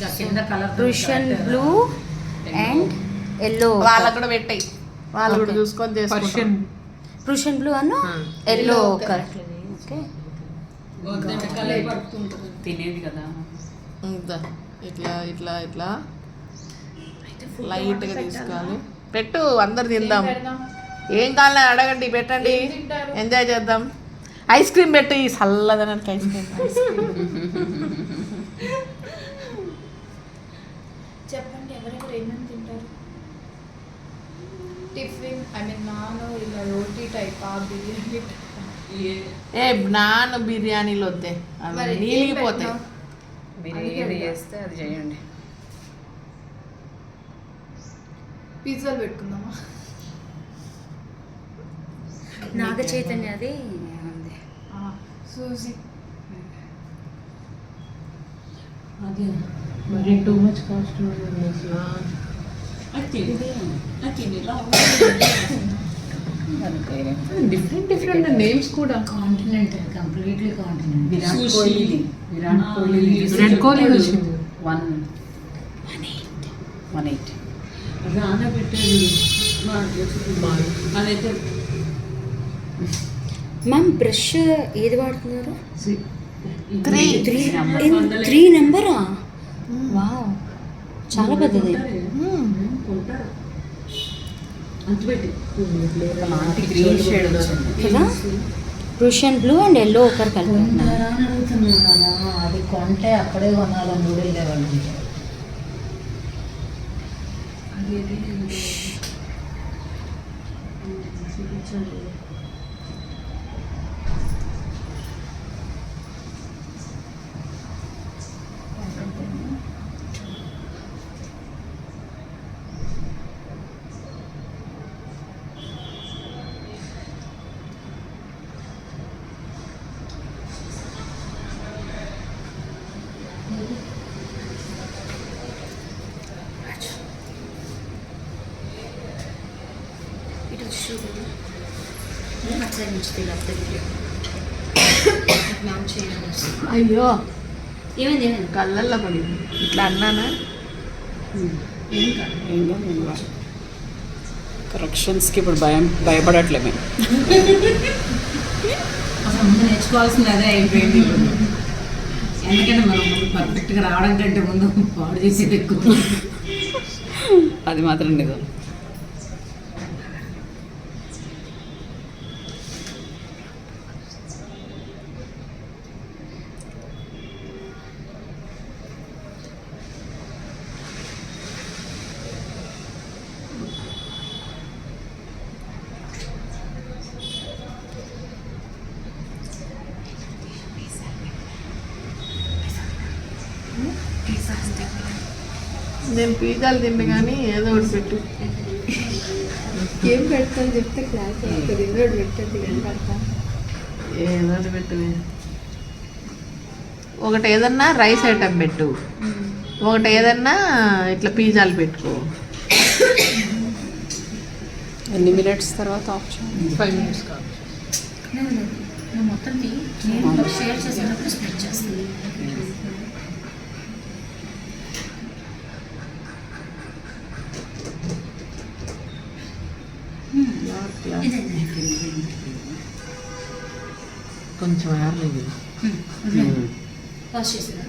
Russian blue and yellow. వాళ్ళకు కూడా పెట్టాయి, వాళ్ళు కూడా చూసుకొని చేసుకుంటారు. రష్యన్ బ్లూ అను ఎల్లో ఒకర్. ఓకే తినేది కదా ఇట్లా ఇట్లా ఇట్లా లైట్గా తీసుకోవాలి. పెట్టు, అందరు తిందాం. ఏం కావాలని అడగండి, పెట్టండి, ఎంజాయ్ చేద్దాం. ఐస్ క్రీమ్ పెట్టు, ఈ చల్లదనానికి ఐస్ క్రీమ్. చెప్పండి ఎవరెవరు ఏమేమి తింటారు? టిఫిన్ ఐ మీన్ నాన్ ఇలా రోటీ టైప్ బిర్యానీ. ఏ నాన్ బిర్యానీలు వద్దే, అవి నీలిగిపోతాయి. బిర్యానీ చేస్తే అది చేయండి. పిజ్జాలు పెట్టుకుందామా? నాగ చైతన్యది సూజీ. అది మరి too much cost. Different names కూడా. Continental, completely continent. Virat Kohli వచ్చింది 118 రానా పెట్టేది అదైతే. మ్యామ్ బ్రష్ ఏది వాడుతున్నారు? 3 నెంబరా? వావ్, చాలా పెద్దది గ్రీన్ షేడ్ వచ్చింది కదా. రష్యన్ బ్లూ అండ్ ఎల్లో ఒకరు కలిపి. అది కొంటే అక్కడే కొనాలని కూడా వెళ్ళేవాళ్ళు. అయ్యో ఏమైంది? కళ్ళల్లో పడింది. ఇట్లా అన్నానా? కరెక్షన్స్కి ఇప్పుడు భయపడట్లే మేము. అసలు ముందు నేర్చుకోవాల్సింది అదే అయిపోయింది. ఎందుకంటే మనం పర్ఫెక్ట్గా రావడం కంటే ముందు పాడు చేసేది ఎక్కువ. అది మాత్రం నిజం. నేను పిజ్జాలు తింటే కానీ ఏదో ఒకటి పెట్టు. ఏం పెడతాను చెప్తే క్లాస్ అవుతుంది. ఏదో పెట్టండి, ఏం పెడతాను? ఏదో ఒకటి పెట్టు. ఒకటి ఏదన్నా రైస్ ఐటమ్ పెట్టు, ఒకటి ఏదన్నా ఇట్లా పిజ్జాలు పెట్టుకో. ఎన్ని మినిట్స్ తర్వాత ఆఫ్ చేయాలి? 5 minutes కాదు. మొత్తం షేర్ చేసినప్పుడు స్ప్రెడ్ చేస్తుంది. కొంచెం ఆరలేదు. పాస్ చేసేదా?